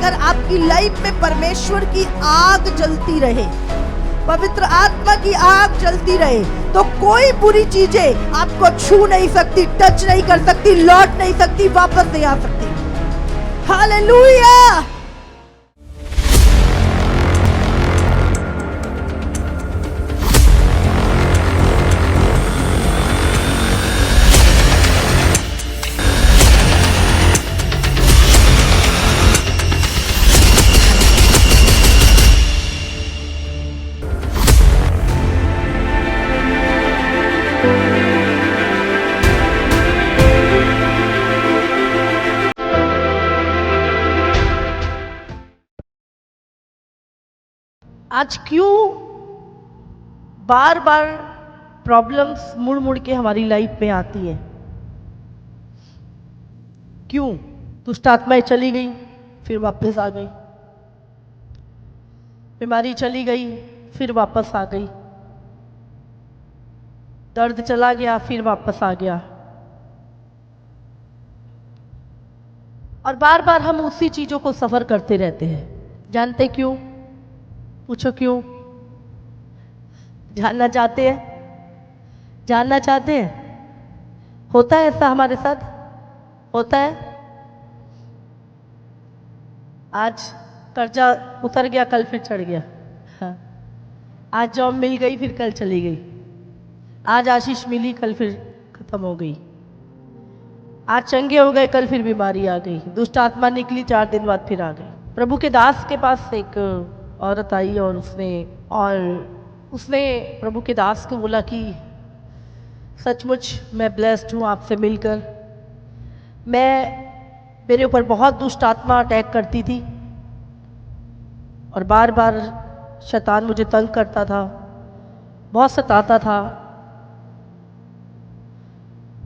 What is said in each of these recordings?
अगर आपकी लाइफ में परमेश्वर की आग जलती रहे, पवित्र आत्मा की आग जलती रहे, तो कोई बुरी चीजें आपको छू नहीं सकती, टच नहीं कर सकती, लौट नहीं सकती, वापस नहीं आ सकती। हालेलुया। आज क्यों बार बार प्रॉब्लम्स मुड़ मुड़ के हमारी लाइफ में आती है? क्यों? दुष्ट आत्माएं चली गई, फिर वापस आ गई, बीमारी चली गई, फिर वापस आ गई, दर्द चला गया, फिर वापस आ गया, और बार बार हम उसी चीजों को सफर करते रहते हैं। जानते क्यों? पूछो क्यों? जानना चाहते हैं? जानना चाहते हैं? होता है ऐसा हमारे साथ? होता है। आज कर्जा उतर गया, कल फिर चढ़ गया। हाँ। आज जॉब मिल गई, फिर कल चली गई। आज आशीष मिली, कल फिर खत्म हो गई। आज चंगे हो गए, कल फिर बीमारी आ गई, दुष्ट आत्मा निकली, 4 दिन बाद फिर आ गई। प्रभु के दास के पास एक औरत आई और उसने प्रभु के दास को बोला कि सचमुच मैं ब्लेस्ड हूँ आपसे मिलकर। मेरे ऊपर बहुत दुष्ट आत्मा अटैक करती थी और बार बार शैतान मुझे तंग करता था, बहुत सताता था।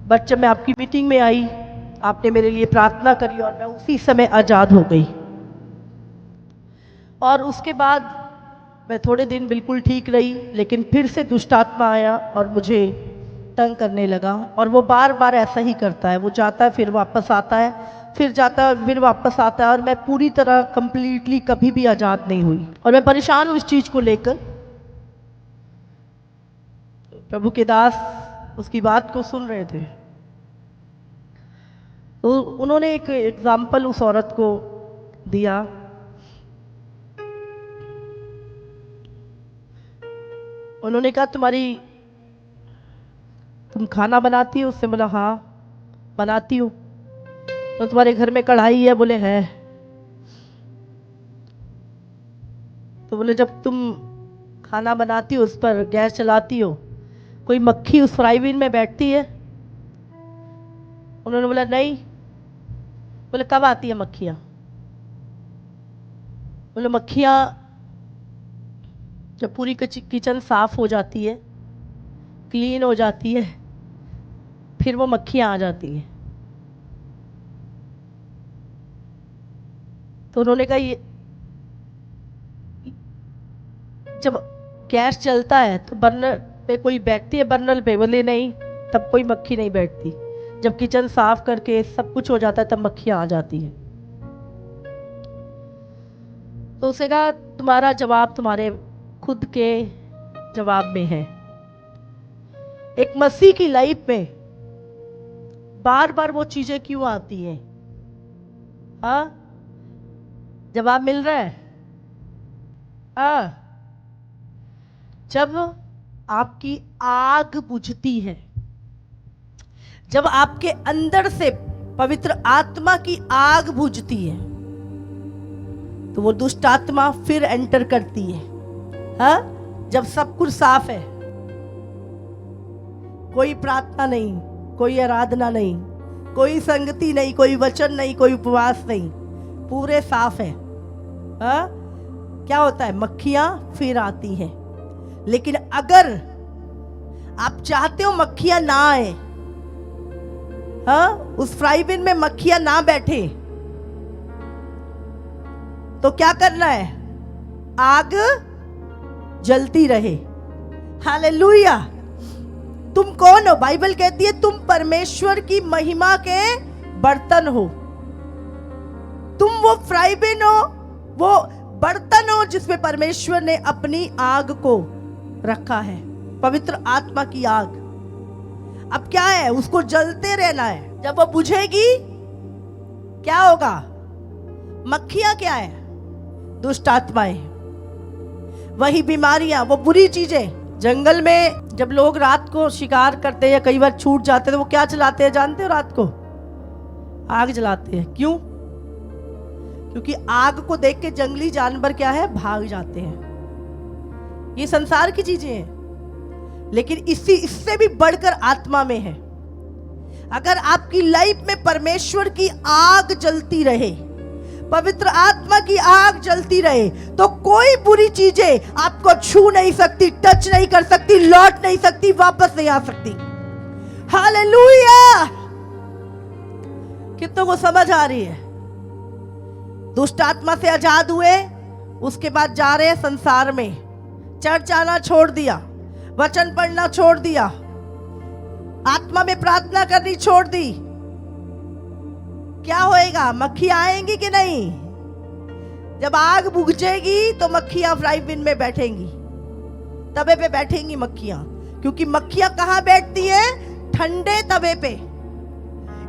बट जब मैं आपकी मीटिंग में आई, आपने मेरे लिए प्रार्थना करी और मैं उसी समय आज़ाद हो गई। और उसके बाद मैं थोड़े दिन बिल्कुल ठीक रही, लेकिन फिर से दुष्ट आत्मा आया और मुझे तंग करने लगा। और वो बार बार ऐसा ही करता है, वो जाता है फिर वापस आता है, फिर जाता है फिर वापस आता है, और मैं पूरी तरह कंप्लीटली कभी भी आज़ाद नहीं हुई। और मैं परेशान हूँ इस चीज़ को लेकर। प्रभु के दास उसकी बात को सुन रहे थे, तो उन्होंने एक एग्जाम्पल उस औरत को दिया। उन्होंने कहा तुम खाना बनाती हो? उससे बोला हाँ बनाती हूँ। तो तुम्हारे घर में कढ़ाई है? बोले है। तो बोले जब तुम खाना बनाती हो, उस पर गैस चलाती हो, कोई मक्खी उस फ्राई पैन में बैठती है? उन्होंने बोला नहीं। बोले कब आती है मक्खियाँ? बोले मक्खियाँ जब पूरी किचन साफ हो जाती है, क्लीन हो जाती है, फिर वो मक्खियाँ आ जाती हैं। तो उन्होंने कहा ये जब गैस चलता है तो बर्नर पे कोई बैठती है? बर्नर पे? बोले नहीं, तब कोई मक्खी नहीं बैठती। जब किचन साफ करके सब कुछ हो जाता है तब मक्खियाँ आ जाती हैं। तो उसे कहा तुम्हारा जवाब तुम्हारे खुद के जवाब में है। एक मसीह की लाइफ में बार बार वो चीजें क्यों आती हैं? हाँ, जवाब मिल रहा है? हाँ, जब आपकी आग बुझती है, जब आपके अंदर से पवित्र आत्मा की आग बुझती है, तो वो दुष्ट आत्मा फिर एंटर करती है। हाँ, जब सब कुछ साफ है, कोई प्रार्थना नहीं, कोई आराधना नहीं, कोई संगति नहीं, कोई वचन नहीं, कोई उपवास नहीं, पूरे साफ है। हाँ, क्या होता है? मक्खियां फिर आती हैं। लेकिन अगर आप चाहते हो मक्खियां ना आए, हाँ, उस फ्राई पैन में मक्खियां ना बैठे, तो क्या करना है? आग जलती रहे। हालेलुया। तुम कौन हो? बाइबल कहती है तुम परमेश्वर की महिमा के बर्तन हो। तुम वो फ्राई पैन हो, वो बर्तन हो जिसमें परमेश्वर ने अपनी आग को रखा है, पवित्र आत्मा की आग। अब क्या है, उसको जलते रहना है। जब वो बुझेगी क्या होगा? मक्खियां क्या है? दुष्ट आत्माएं, वही बीमारियां, वो बुरी चीजें। जंगल में जब लोग रात को शिकार करते हैं या कई बार छूट जाते हैं तो वो क्या जलाते हैं जानते हो? रात को आग जलाते हैं। क्यों? क्योंकि आग को देख के जंगली जानवर क्या है, भाग जाते हैं। ये संसार की चीजें हैं, लेकिन इससे भी बढ़कर आत्मा में है। अगर आपकी लाइफ में परमेश्वर की आग जलती रहे, पवित्र आत्मा की आग जलती रहे, तो कोई बुरी चीजें आपको छू नहीं सकती, टच नहीं कर सकती, लौट नहीं सकती, वापस नहीं आ सकती। हालेलुया! कितनों को समझ आ रही है? दुष्ट आत्मा से आजाद हुए, उसके बाद जा रहे हैं संसार में। चर्च आना छोड़ दिया, वचन पढ़ना छोड़ दिया, आत्मा में प्रार्थना करनी छोड़ दी। क्या होएगा? मक्खियां आएंगी कि नहीं? जब आग बुझेगी तो मक्खियां फ्राई पैन में बैठेंगी, तवे पे बैठेंगी मक्खियां। क्योंकि मक्खियां कहां बैठती हैं? ठंडे तवे पे।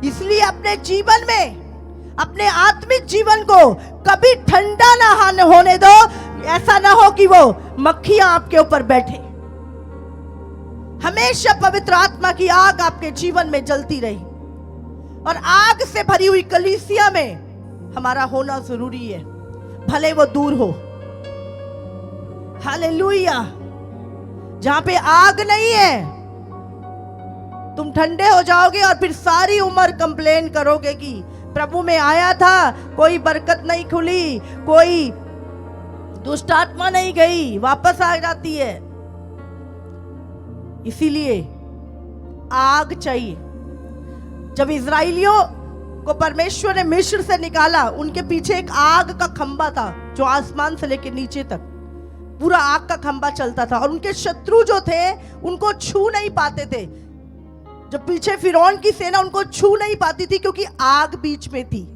इसलिए अपने जीवन में, अपने आत्मिक जीवन को कभी ठंडा ना होने दो। ऐसा ना हो कि वो मक्खियां आपके ऊपर बैठे। हमेशा पवित्र आत्मा की आग आपके जीवन में जलती रही, और आग से भरी हुई कलीसिया में हमारा होना जरूरी है, भले वो दूर हो। हालेलुया! जहां पे आग नहीं है, तुम ठंडे हो जाओगे और फिर सारी उम्र कंप्लेन करोगे कि प्रभु में आया था, कोई बरकत नहीं खुली, कोई दुष्ट आत्मा नहीं गई, वापस आ जाती है। इसीलिए आग चाहिए। जब इजराइलियों को परमेश्वर ने मिस्र से निकाला, उनके पीछे एक आग का खंबा था जो आसमान से लेकर नीचे तक पूरा आग का खंबा चलता था, और उनके शत्रु जो थे उनको छू नहीं पाते थे। जब पीछे फिरौन की सेना उनको छू नहीं पाती थी क्योंकि आग बीच में थी।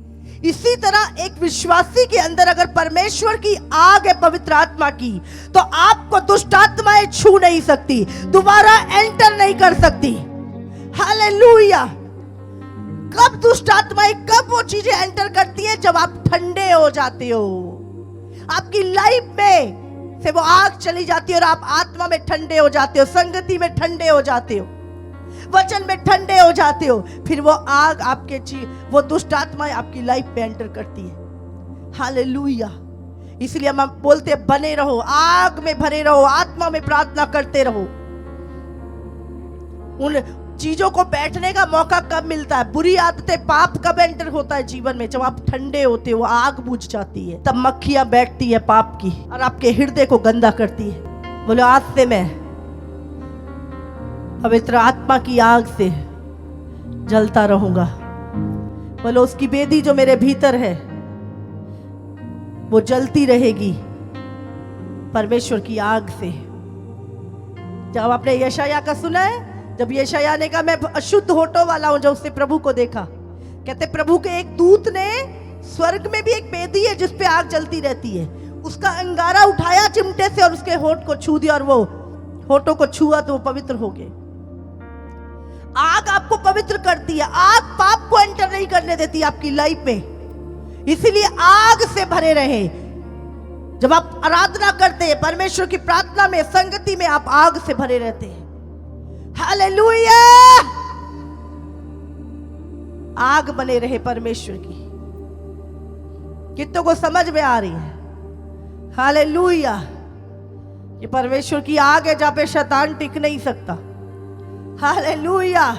इसी तरह एक विश्वासी के अंदर अगर परमेश्वर की आग है, पवित्र आत्मा की, तो आपको दुष्ट आत्माएं छू नहीं सकती, दोबारा एंटर नहीं कर सकती। हालेलुया! कब दुष्ट आत्माएं, कब वो चीजें एंटर करती है? जब आप ठंडे हो जाते हो, आपकी लाइफ में से वो आग चली जाती है और आप आत्मा में ठंडे हो जाते हो, संगति में ठंडे हो जाते हो, वचन में ठंडे हो जाते हो। फिर वो आग आपके वो दुष्ट आत्माएं आपकी लाइफ में एंटर करती है। हालेलुया! इसलिए हम बोलते हैं बने रहो, आग में भरे रहो, आत्मा में प्रार्थना करते रहो। उन चीजों को बैठने का मौका कब मिलता है? बुरी आदतें, पाप कब एंटर होता है जीवन में? जब आप ठंडे होते हो, आग बुझ जाती है, तब मक्खियां बैठती है पाप की और आपके हृदय को गंदा करती है। बोलो आज से मैं पवित्र आत्मा की आग से जलता रहूंगा। बोलो उसकी बेदी जो मेरे भीतर है वो जलती रहेगी परमेश्वर की आग से। जब आपने यशाया का सुना है, जब यशाया ने कहा मैं अशुद्ध होठों वाला हूं, जब उसने प्रभु को देखा, कहते प्रभु के एक दूत ने, स्वर्ग में भी एक बेदी है जिस पे आग जलती रहती है, उसका अंगारा उठाया चिमटे से और उसके होठ को छू दिया, और वो होठों को छुआ तो वो पवित्र हो गए। आग आपको पवित्र करती है, आग पाप को एंटर नहीं करने देती आपकी लाइफ में। इसीलिए आग से भरे रहे। जब आप आराधना करते हैं, परमेश्वर की प्रार्थना में, संगति में, आप आग से भरे रहते हैं। हालेलुया! आग बने रहे परमेश्वर की। कितनों को समझ में आ रही है? हालेलुया! ये परमेश्वर की आग है जहां पे शैतान टिक नहीं सकता। हालेलुया!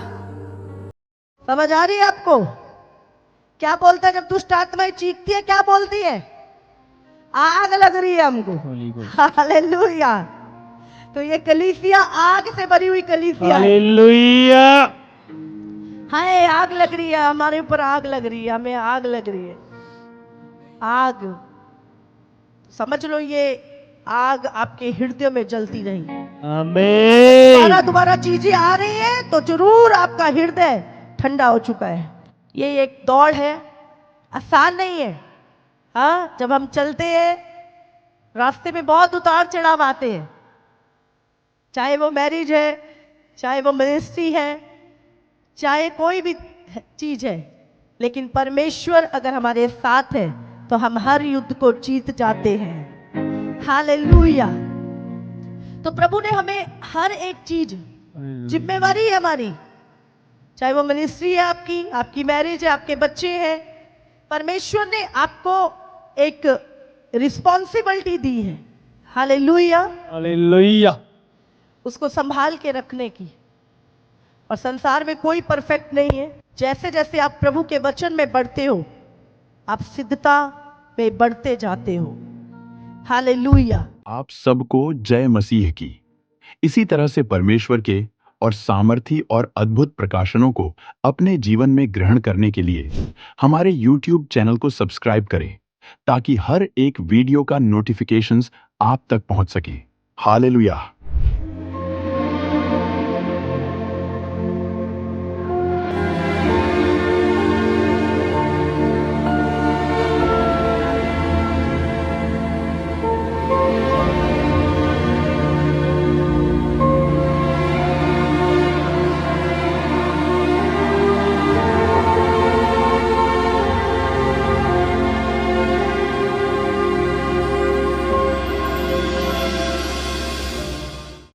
समझ आ रही है आपको? क्या बोलता है जब दुष्ट आत्माएं चीखती है? क्या बोलती है? आग लग रही है हमको। हालेलुया! तो ये कलीसिया आग से भरी हुई कलीसिया। हालेलुया! हाय आग लग रही है, हमारे ऊपर आग लग रही है, हमें आग लग रही है। आग समझ लो, ये आग आपके हृदय में जलती रही। आमीन। दोबारा चीजें आ रही है तो जरूर आपका हृदय ठंडा हो चुका है। ये एक दौड़ है, आसान नहीं है। हाँ, जब हम चलते हैं रास्ते में बहुत उतार चढ़ाव आते हैं, चाहे वो मैरिज है, चाहे वो मिनिस्ट्री है, चाहे कोई भी चीज है, लेकिन परमेश्वर अगर हमारे साथ है तो हम हर युद्ध को जीत जाते हैं। हालेलुया। तो प्रभु ने हमें हर एक चीज, जिम्मेवारी है हमारी, चाहे वो मिनिस्ट्री है आपकी, आपकी मैरिज है, आपके बच्चे हैं, परमेश्वर ने आपको एक रिस्पॉन्सिबिलिटी दी है। हालेलुया। हालेलुया। उसको संभाल के रखने की। और संसार में कोई परफेक्ट नहीं है। जैसे जैसे आप प्रभु के वचन में बढ़ते हो, आप सिद्धता में बढ़ते जाते हो। हालेलुया। आप सबको जय मसीह की। इसी तरह से परमेश्वर के और सामर्थी और अद्भुत प्रकाशनों को अपने जीवन में ग्रहण करने के लिए हमारे YouTube चैनल को सब्सक्राइब करें, ताकि हर एक वीडियो का नोटिफिकेशंस आप तक पहुंच सके। हालेलुया।